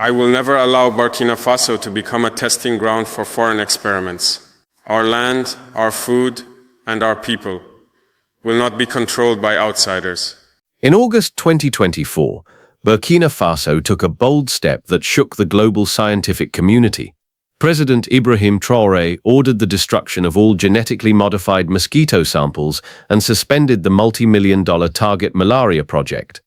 I will never allow Burkina Faso to become a testing ground for foreign experiments. Our land, our food, and our people will not be controlled by outsiders. In August 2024, Burkina Faso took a bold step that shook the global scientific community. President Ibrahim Traoré ordered the destruction of all genetically modified mosquito samples and suspended the multi-million-dollar Target Malaria project.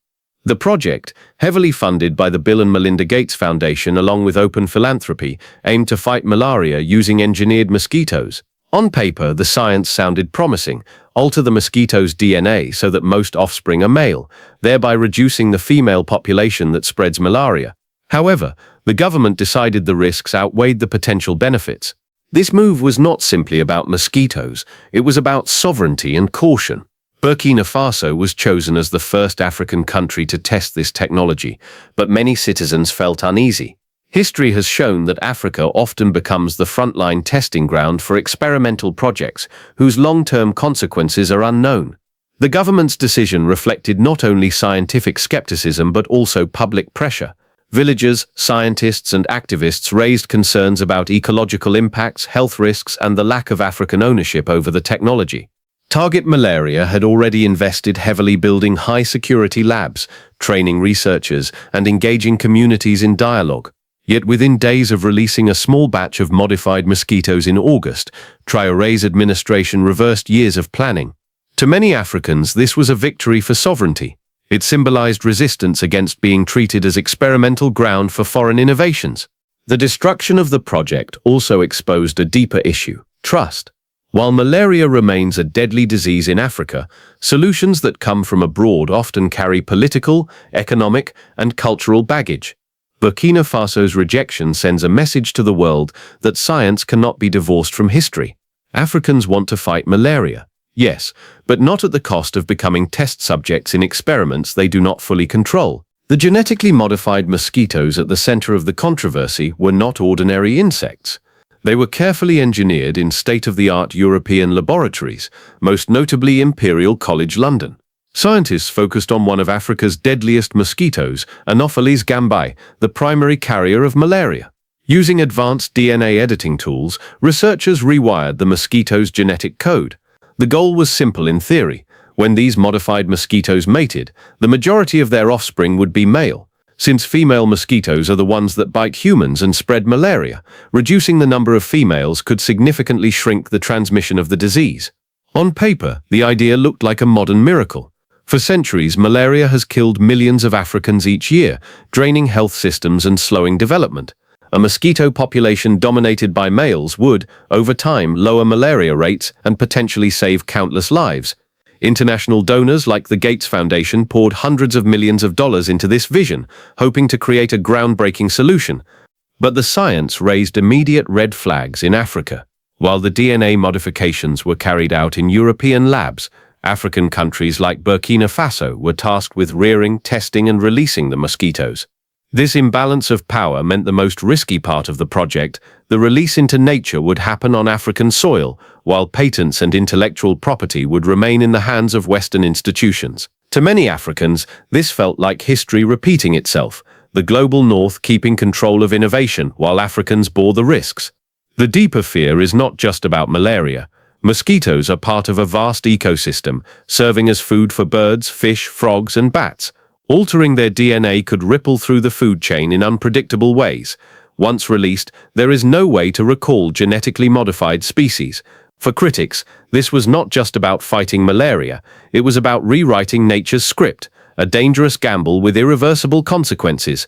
The project, heavily funded by the Bill and Melinda Gates Foundation along with open philanthropy, aimed to fight malaria using engineered mosquitoes. On paper, the science sounded promising. Alter the mosquito's DNA so that most offspring are male, thereby reducing the female population that spreads malaria. However, the government decided the risks outweighed the potential benefits. This move was not simply about mosquitoes, it was about sovereignty and caution. Burkina Faso was chosen as the first African country to test this technology, but many citizens felt uneasy. History has shown that Africa often becomes the frontline testing ground for experimental projects whose long-term consequences are unknown. The government's decision reflected not only scientific skepticism but also public pressure. Villagers, scientists, and activists raised concerns about ecological impacts, health risks, and the lack of African ownership over the technology. Target Malaria had already invested heavily building high-security labs, training researchers, and engaging communities in dialogue. Yet within days of releasing a small batch of modified mosquitoes in August, Traoré's administration reversed years of planning. To many Africans, this was a victory for sovereignty. It symbolized resistance against being treated as experimental ground for foreign innovations. The destruction of the project also exposed a deeper issue: trust. While malaria remains a deadly disease in Africa, solutions that come from abroad often carry political, economic, and cultural baggage. Burkina Faso's rejection sends a message to the world that science cannot be divorced from history. Africans want to fight malaria, yes, but not at the cost of becoming test subjects in experiments they do not fully control. The genetically modified mosquitoes at the center of the controversy were not ordinary insects. They were carefully engineered in state-of-the-art European laboratories, most notably Imperial College London. Scientists focused on one of Africa's deadliest mosquitoes, Anopheles gambiae, the primary carrier of malaria. Using advanced DNA editing tools, researchers rewired the mosquito's genetic code. The goal was simple in theory. When these modified mosquitoes mated, the majority of their offspring would be male. Since female mosquitoes are the ones that bite humans and spread malaria, reducing the number of females could significantly shrink the transmission of the disease. On paper, the idea looked like a modern miracle. For centuries, malaria has killed millions of Africans each year, draining health systems and slowing development. A mosquito population dominated by males would, over time, lower malaria rates and potentially save countless lives. International donors like the Gates Foundation poured hundreds of millions of dollars into this vision, hoping to create a groundbreaking solution. But the science raised immediate red flags in Africa. While the DNA modifications were carried out in European labs, African countries like Burkina Faso were tasked with rearing, testing, and releasing the mosquitoes. This imbalance of power meant the most risky part of the project, the release into nature, would happen on African soil, while patents and intellectual property would remain in the hands of Western institutions. To many Africans, this felt like history repeating itself, the global North keeping control of innovation while Africans bore the risks. The deeper fear is not just about malaria. Mosquitoes are part of a vast ecosystem, serving as food for birds, fish, frogs, and bats. Altering their DNA could ripple through the food chain in unpredictable ways. Once released, there is no way to recall genetically modified species. For critics, this was not just about fighting malaria, it was about rewriting nature's script, a dangerous gamble with irreversible consequences.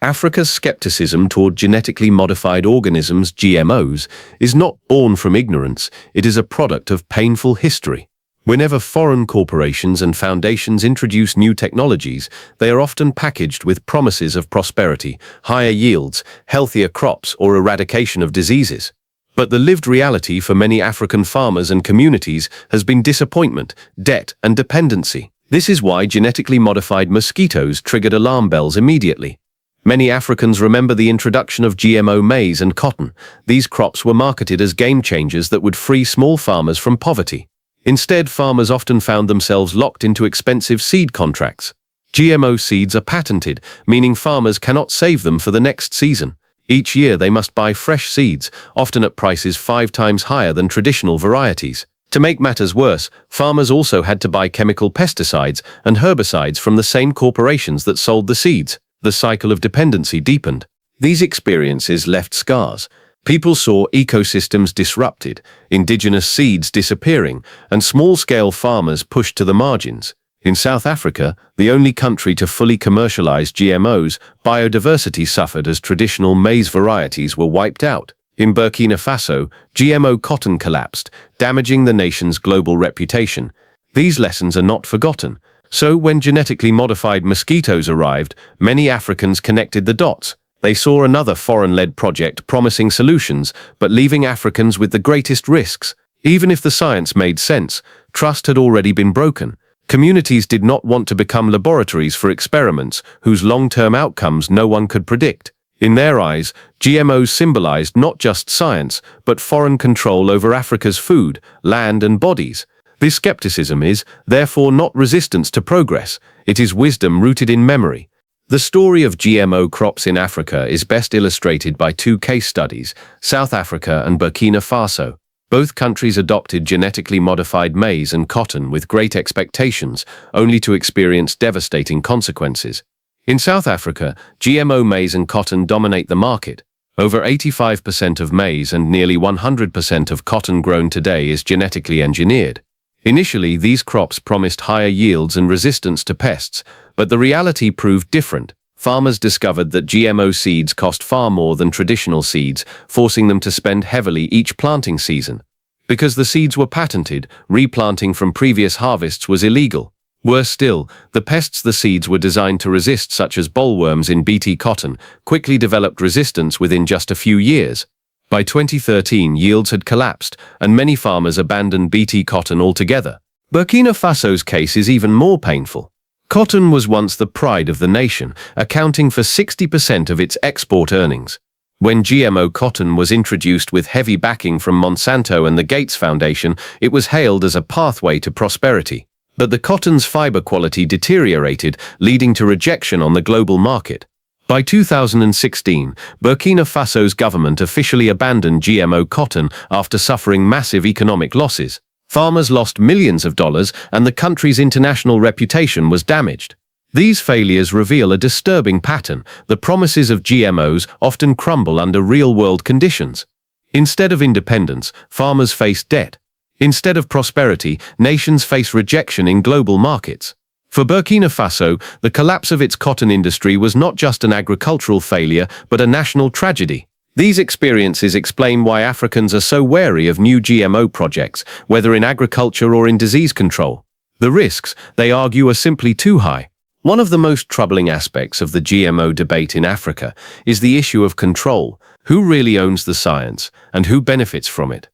Africa's skepticism toward genetically modified organisms, GMOs, is not born from ignorance, it is a product of painful history. Whenever foreign corporations and foundations introduce new technologies, they are often packaged with promises of prosperity, higher yields, healthier crops, or eradication of diseases. But the lived reality for many African farmers and communities has been disappointment, debt, and dependency. This is why genetically modified mosquitoes triggered alarm bells immediately. Many Africans remember the introduction of GMO maize and cotton. These crops were marketed as game changers that would free small farmers from poverty. Instead, farmers often found themselves locked into expensive seed contracts. GMO seeds are patented, meaning farmers cannot save them for the next season. Each year they must buy fresh seeds, often at prices 5 times higher than traditional varieties. To make matters worse, farmers also had to buy chemical pesticides and herbicides from the same corporations that sold the seeds. The cycle of dependency deepened. These experiences left scars. People saw ecosystems disrupted, indigenous seeds disappearing, and small-scale farmers pushed to the margins. In South Africa, the only country to fully commercialize GMOs, biodiversity suffered as traditional maize varieties were wiped out. In Burkina Faso, GMO cotton collapsed, damaging the nation's global reputation. These lessons are not forgotten. So when genetically modified mosquitoes arrived, many Africans connected the dots. They saw another foreign-led project promising solutions, but leaving Africans with the greatest risks. Even if the science made sense, trust had already been broken. Communities did not want to become laboratories for experiments whose long-term outcomes no one could predict. In their eyes, GMOs symbolized not just science, but foreign control over Africa's food, land, and bodies. This skepticism is, therefore, not resistance to progress. It is wisdom rooted in memory. The story of GMO crops in Africa is best illustrated by 2 case studies, South Africa and Burkina Faso. Both countries adopted genetically modified maize and cotton with great expectations, only to experience devastating consequences. In South Africa, GMO maize and cotton dominate the market. Over 85% of maize and nearly 100% of cotton grown today is genetically engineered. Initially, these crops promised higher yields and resistance to pests, but the reality proved different. Farmers discovered that GMO seeds cost far more than traditional seeds, forcing them to spend heavily each planting season. Because the seeds were patented, replanting from previous harvests was illegal. Worse still, the pests the seeds were designed to resist, such as bollworms in Bt cotton, quickly developed resistance within just a few years. By 2013, yields had collapsed, and many farmers abandoned Bt cotton altogether. Burkina Faso's case is even more painful. Cotton was once the pride of the nation, accounting for 60% of its export earnings. When GMO cotton was introduced with heavy backing from Monsanto and the Gates Foundation, it was hailed as a pathway to prosperity. But the cotton's fiber quality deteriorated, leading to rejection on the global market. By 2016, Burkina Faso's government officially abandoned GMO cotton after suffering massive economic losses. Farmers lost millions of dollars, and the country's international reputation was damaged. These failures reveal a disturbing pattern. The promises of GMOs often crumble under real-world conditions. Instead of independence, farmers face debt. Instead of prosperity, nations face rejection in global markets. For Burkina Faso, the collapse of its cotton industry was not just an agricultural failure, but a national tragedy. These experiences explain why Africans are so wary of new GMO projects, whether in agriculture or in disease control. The risks, they argue, are simply too high. One of the most troubling aspects of the GMO debate in Africa is the issue of control. Who really owns the science, and who benefits from it?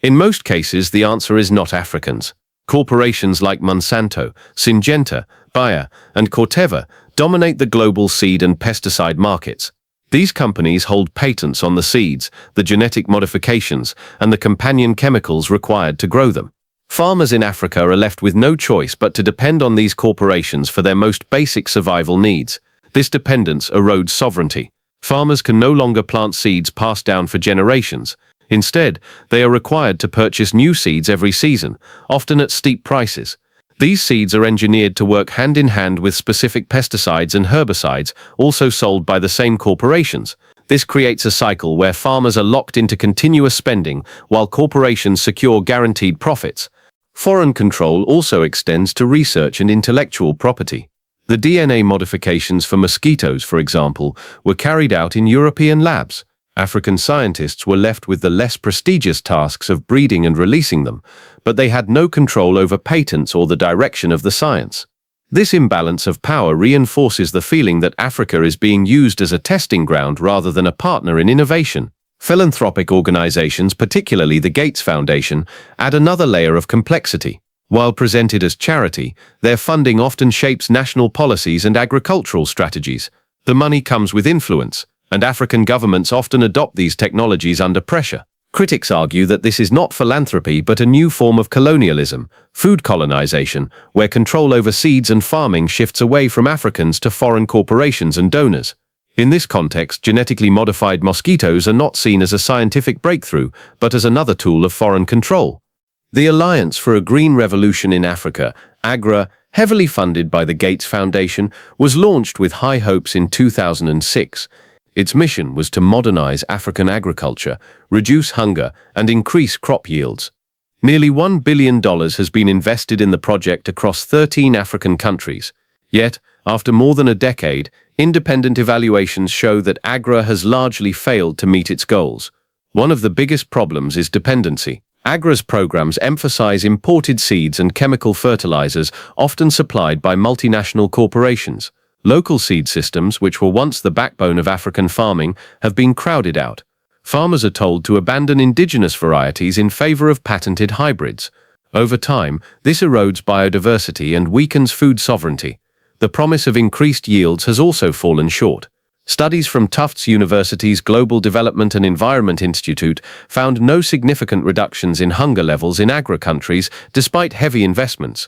In most cases, the answer is not Africans. Corporations like Monsanto, Syngenta, Bayer, and Corteva dominate the global seed and pesticide markets. These companies hold patents on the seeds, the genetic modifications, and the companion chemicals required to grow them. Farmers in Africa are left with no choice but to depend on these corporations for their most basic survival needs. This dependence erodes sovereignty. Farmers can no longer plant seeds passed down for generations. Instead, they are required to purchase new seeds every season, often at steep prices. These seeds are engineered to work hand-in-hand with specific pesticides and herbicides, also sold by the same corporations. This creates a cycle where farmers are locked into continuous spending, while corporations secure guaranteed profits. Foreign control also extends to research and intellectual property. The DNA modifications for mosquitoes, for example, were carried out in European labs. African scientists were left with the less prestigious tasks of breeding and releasing them, but they had no control over patents or the direction of the science. This imbalance of power reinforces the feeling that Africa is being used as a testing ground rather than a partner in innovation. Philanthropic organizations, particularly the Gates Foundation, add another layer of complexity. While presented as charity, their funding often shapes national policies and agricultural strategies. The money comes with influence, and African governments often adopt these technologies under pressure. Critics argue that this is not philanthropy but a new form of colonialism, food colonization, where control over seeds and farming shifts away from Africans to foreign corporations and donors. In this context, genetically modified mosquitoes are not seen as a scientific breakthrough, but as another tool of foreign control. The Alliance for a Green Revolution in Africa, AGRA, heavily funded by the Gates Foundation, was launched with high hopes in 2006. Its mission was to modernize African agriculture, reduce hunger, and increase crop yields. Nearly $1 billion has been invested in the project across 13 African countries. Yet, after more than a decade, independent evaluations show that AGRA has largely failed to meet its goals. One of the biggest problems is dependency. AGRA's programs emphasize imported seeds and chemical fertilizers often supplied by multinational corporations. Local seed systems, which were once the backbone of African farming, have been crowded out. Farmers are told to abandon indigenous varieties in favor of patented hybrids. Over time, this erodes biodiversity and weakens food sovereignty. The promise of increased yields has also fallen short. Studies from Tufts University's Global Development and Environment Institute found no significant reductions in hunger levels in AGRA countries despite heavy investments.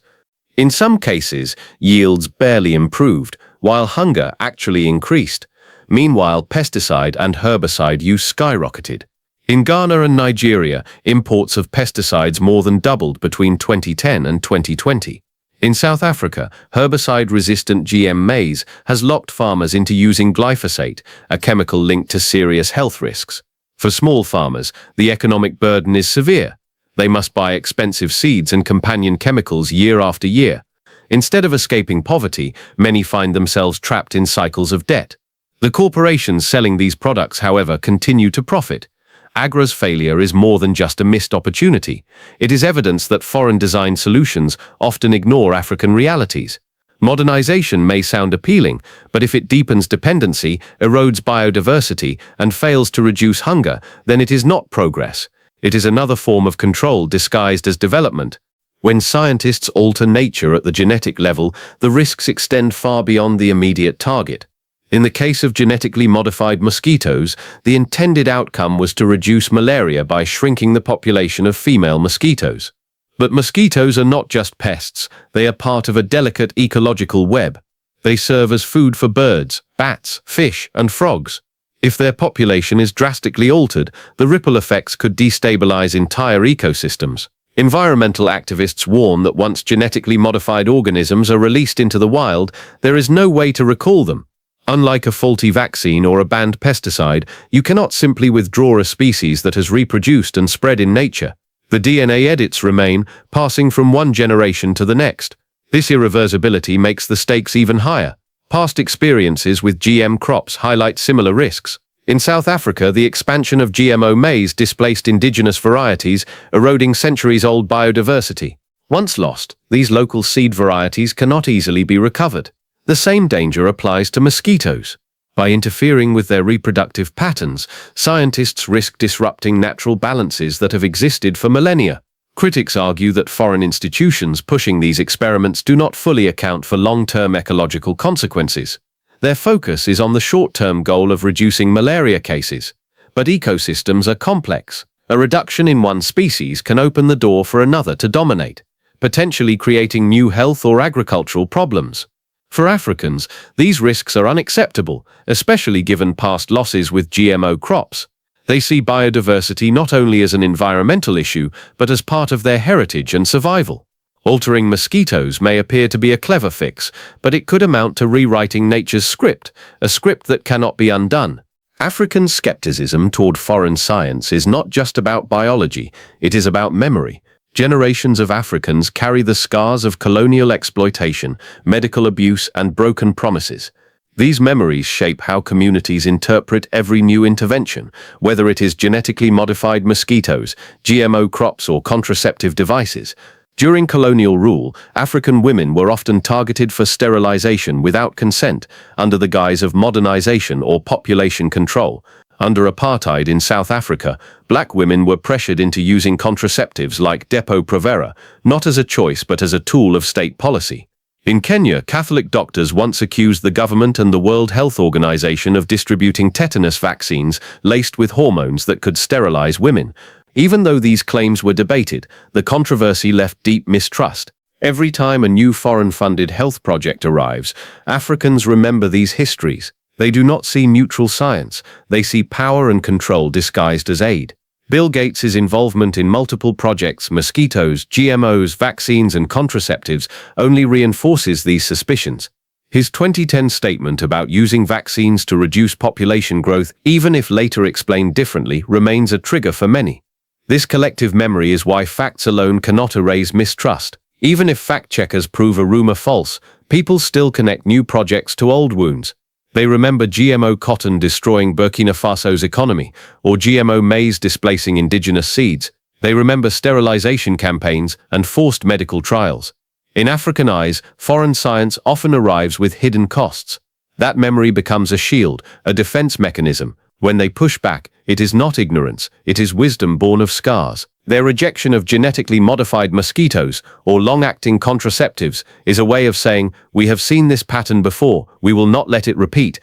In some cases, yields barely improved, while hunger actually increased. Meanwhile, pesticide and herbicide use skyrocketed. In Ghana and Nigeria, imports of pesticides more than doubled between 2010 and 2020. In South Africa, herbicide-resistant GM maize has locked farmers into using glyphosate, a chemical linked to serious health risks. For small farmers, the economic burden is severe. They must buy expensive seeds and companion chemicals year after year. Instead of escaping poverty, many find themselves trapped in cycles of debt. The corporations selling these products, however, continue to profit. AGRA's failure is more than just a missed opportunity. It is evidence that foreign-designed solutions often ignore African realities. Modernization may sound appealing, but if it deepens dependency, erodes biodiversity, and fails to reduce hunger, then it is not progress. It is another form of control disguised as development. When scientists alter nature at the genetic level, the risks extend far beyond the immediate target. In the case of genetically modified mosquitoes, the intended outcome was to reduce malaria by shrinking the population of female mosquitoes. But mosquitoes are not just pests, they are part of a delicate ecological web. They serve as food for birds, bats, fish, and frogs. If their population is drastically altered, the ripple effects could destabilize entire ecosystems. Environmental activists warn that once genetically modified organisms are released into the wild, there is no way to recall them. Unlike a faulty vaccine or a banned pesticide, you cannot simply withdraw a species that has reproduced and spread in nature. The DNA edits remain, passing from one generation to the next. This irreversibility makes the stakes even higher. Past experiences with GM crops highlight similar risks. In South Africa, the expansion of GMO maize displaced indigenous varieties, eroding centuries-old biodiversity. Once lost, these local seed varieties cannot easily be recovered. The same danger applies to mosquitoes. By interfering with their reproductive patterns, scientists risk disrupting natural balances that have existed for millennia. Critics argue that foreign institutions pushing these experiments do not fully account for long-term ecological consequences. Their focus is on the short-term goal of reducing malaria cases. But ecosystems are complex. A reduction in one species can open the door for another to dominate, potentially creating new health or agricultural problems. For Africans, these risks are unacceptable, especially given past losses with GMO crops. They see biodiversity not only as an environmental issue, but as part of their heritage and survival. Altering mosquitoes may appear to be a clever fix, but it could amount to rewriting nature's script, a script that cannot be undone. African skepticism toward foreign science is not just about biology, it is about memory. Generations of Africans carry the scars of colonial exploitation, medical abuse, and broken promises. These memories shape how communities interpret every new intervention, whether it is genetically modified mosquitoes, GMO crops, or contraceptive devices. During colonial rule, African women were often targeted for sterilization without consent, under the guise of modernization or population control. Under apartheid in South Africa, black women were pressured into using contraceptives like Depo-Provera, not as a choice but as a tool of state policy. In Kenya, Catholic doctors once accused the government and the World Health Organization of distributing tetanus vaccines laced with hormones that could sterilize women. Even though these claims were debated, the controversy left deep mistrust. Every time a new foreign-funded health project arrives, Africans remember these histories. They do not see neutral science, they see power and control disguised as aid. Bill Gates' involvement in multiple projects, mosquitoes, GMOs, vaccines and contraceptives, only reinforces these suspicions. His 2010 statement about using vaccines to reduce population growth, even if later explained differently, remains a trigger for many. This collective memory is why facts alone cannot erase mistrust. Even if fact-checkers prove a rumor false, people still connect new projects to old wounds. They remember GMO cotton destroying Burkina Faso's economy, or GMO maize displacing indigenous seeds. They remember sterilization campaigns and forced medical trials. In African eyes, foreign science often arrives with hidden costs. That memory becomes a shield, a defense mechanism. When they push back, it is not ignorance, it is wisdom born of scars. Their rejection of genetically modified mosquitoes or long-acting contraceptives is a way of saying, we have seen this pattern before, we will not let it repeat.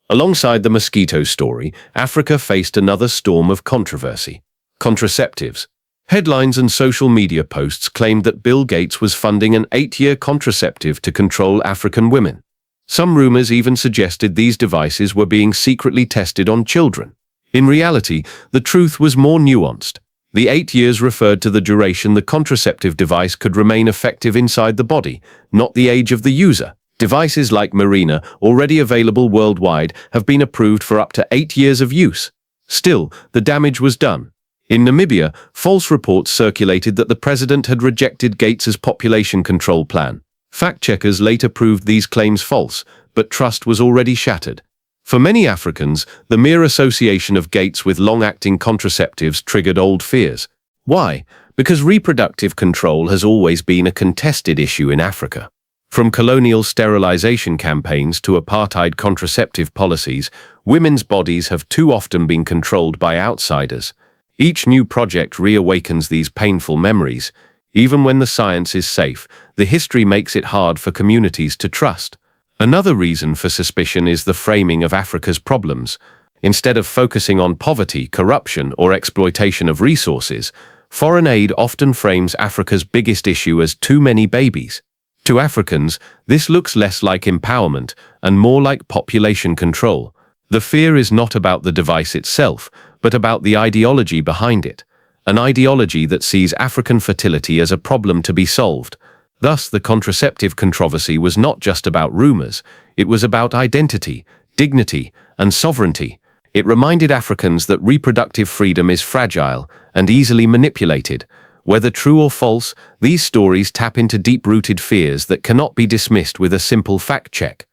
Alongside the mosquito story, Africa faced another storm of controversy. Contraceptives. Headlines and social media posts claimed that Bill Gates was funding an 8-year contraceptive to control African women. Some rumors even suggested these devices were being secretly tested on children. In reality, the truth was more nuanced. The 8 years referred to the duration the contraceptive device could remain effective inside the body, not the age of the user. Devices like Mirena, already available worldwide, have been approved for up to 8 years of use. Still, the damage was done. In Namibia, false reports circulated that the president had rejected Gates's population control plan. Fact-checkers later proved these claims false, but trust was already shattered. For many Africans, the mere association of Gates with long-acting contraceptives triggered old fears. Why? Because reproductive control has always been a contested issue in Africa. From colonial sterilization campaigns to apartheid contraceptive policies, women's bodies have too often been controlled by outsiders. Each new project reawakens these painful memories. Even when the science is safe, the history makes it hard for communities to trust. Another reason for suspicion is the framing of Africa's problems. Instead of focusing on poverty, corruption, or exploitation of resources, foreign aid often frames Africa's biggest issue as too many babies. To Africans, this looks less like empowerment and more like population control. The fear is not about the device itself, but about the ideology behind it. An ideology that sees African fertility as a problem to be solved. Thus, the contraceptive controversy was not just about rumors, it was about identity, dignity, and sovereignty. It reminded Africans that reproductive freedom is fragile and easily manipulated. Whether true or false, these stories tap into deep-rooted fears that cannot be dismissed with a simple fact-check.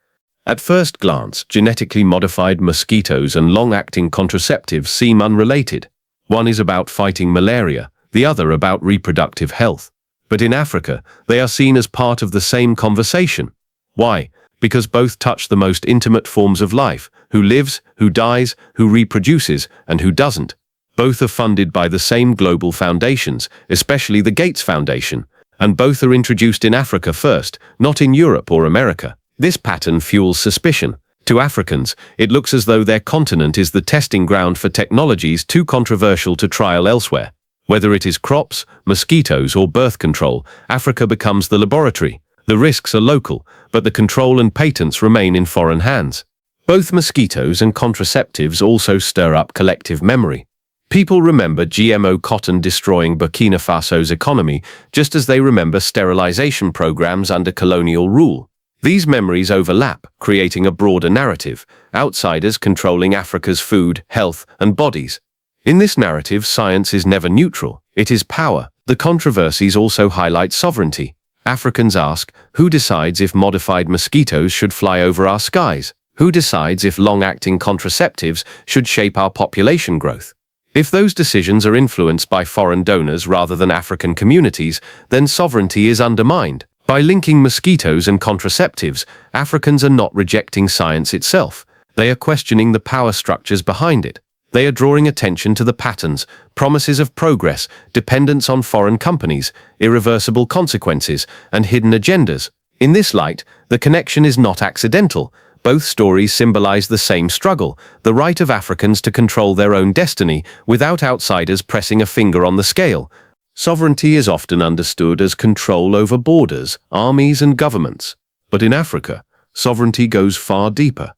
At first glance, genetically modified mosquitoes and long-acting contraceptives seem unrelated. One is about fighting malaria, the other about reproductive health. But in Africa, they are seen as part of the same conversation. Why? Because both touch the most intimate forms of life, who lives, who dies, who reproduces, and who doesn't. Both are funded by the same global foundations, especially the Gates Foundation, and both are introduced in Africa first, not in Europe or America. This pattern fuels suspicion. To Africans, it looks as though their continent is the testing ground for technologies too controversial to trial elsewhere. Whether it is crops, mosquitoes, or birth control, Africa becomes the laboratory. The risks are local, but the control and patents remain in foreign hands. Both mosquitoes and contraceptives also stir up collective memory. People remember GMO cotton destroying Burkina Faso's economy, just as they remember sterilization programs under colonial rule. These memories overlap, creating a broader narrative, outsiders controlling Africa's food, health, and bodies. In this narrative, science is never neutral, it is power. The controversies also highlight sovereignty. Africans ask, who decides if modified mosquitoes should fly over our skies? Who decides if long-acting contraceptives should shape our population growth? If those decisions are influenced by foreign donors rather than African communities, then sovereignty is undermined. By linking mosquitoes and contraceptives, Africans are not rejecting science itself. They are questioning the power structures behind it. They are drawing attention to the patterns, promises of progress, dependence on foreign companies, irreversible consequences, and hidden agendas. In this light, the connection is not accidental. Both stories symbolize the same struggle, the right of Africans to control their own destiny without outsiders pressing a finger on the scale. Sovereignty is often understood as control over borders, armies, and governments. But in Africa, sovereignty goes far deeper.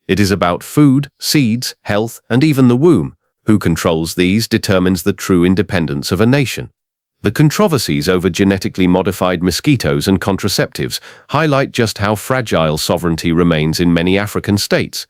It is about food, seeds, health, and even the womb. Who controls these determines the true independence of a nation. The controversies over genetically modified mosquitoes and contraceptives highlight just how fragile sovereignty remains in many African states.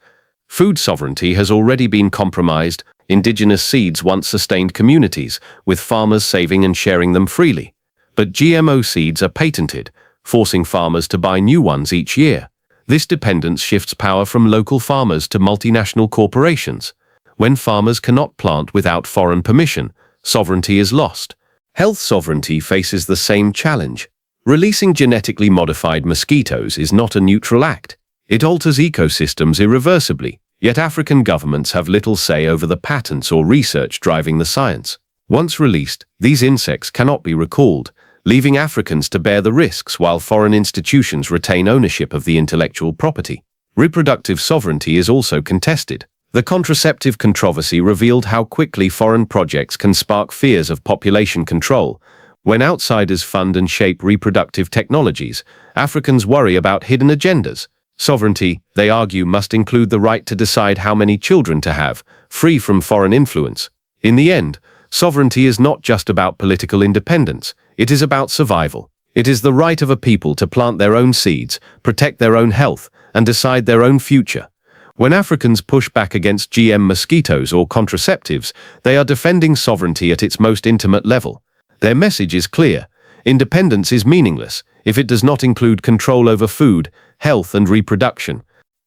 Food sovereignty has already been compromised. Indigenous seeds once sustained communities, with farmers saving and sharing them freely. But GMO seeds are patented, forcing farmers to buy new ones each year. This dependence shifts power from local farmers to multinational corporations. When farmers cannot plant without foreign permission, sovereignty is lost. Health sovereignty faces the same challenge. Releasing genetically modified mosquitoes is not a neutral act. It alters ecosystems irreversibly, yet African governments have little say over the patents or research driving the science. Once released, these insects cannot be recalled, leaving Africans to bear the risks while foreign institutions retain ownership of the intellectual property. Reproductive sovereignty is also contested. The contraceptive controversy revealed how quickly foreign projects can spark fears of population control. When outsiders fund and shape reproductive technologies, Africans worry about hidden agendas. Sovereignty, they argue, must include the right to decide how many children to have, free from foreign influence. In the end, sovereignty is not just about political independence, it is about survival. It is the right of a people to plant their own seeds, protect their own health, and decide their own future. When Africans push back against GM mosquitoes or contraceptives, they are defending sovereignty at its most intimate level. Their message is clear. Independence is meaningless if it does not include control over food, health, and reproduction.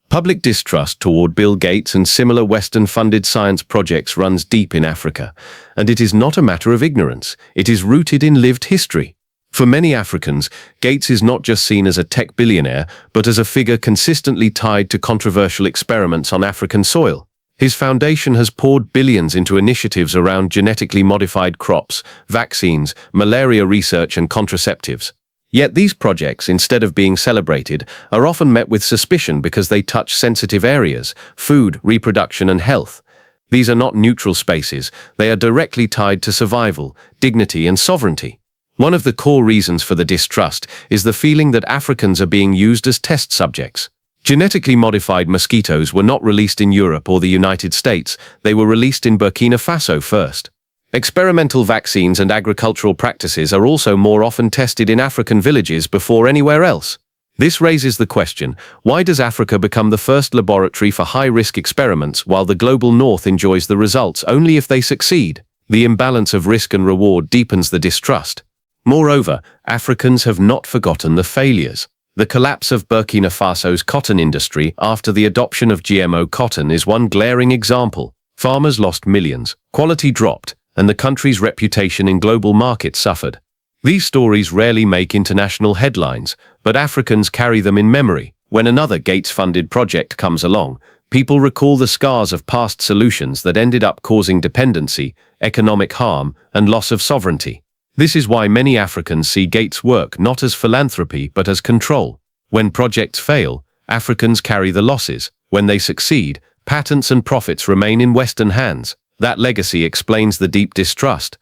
Public distrust toward Bill Gates and similar Western-funded science projects runs deep in Africa, and it is not a matter of ignorance. It is rooted in lived history. For many Africans, Gates is not just seen as a tech billionaire, but as a figure consistently tied to controversial experiments on African soil. His foundation has poured billions into initiatives around genetically modified crops, vaccines, malaria research, and contraceptives. Yet these projects, instead of being celebrated, are often met with suspicion because they touch sensitive areas: food, reproduction, and health. These are not neutral spaces. They are directly tied to survival, dignity, and sovereignty. One of the core reasons for the distrust is the feeling that Africans are being used as test subjects. Genetically modified mosquitoes were not released in Europe or the United States. They were released in Burkina Faso first. Experimental vaccines and agricultural practices are also more often tested in African villages before anywhere else. This raises the question, why does Africa become the first laboratory for high-risk experiments while the global north enjoys the results only if they succeed? The imbalance of risk and reward deepens the distrust. Moreover, Africans have not forgotten the failures. The collapse of Burkina Faso's cotton industry after the adoption of GMO cotton is one glaring example. Farmers lost millions, quality dropped, and the country's reputation in global markets suffered. These stories rarely make international headlines, but Africans carry them in memory. When another Gates-funded project comes along, people recall the scars of past solutions that ended up causing dependency, economic harm, and loss of sovereignty. This is why many Africans see Gates' work not as philanthropy but as control. When projects fail, Africans carry the losses. When they succeed, patents and profits remain in Western hands. That legacy explains the deep distrust.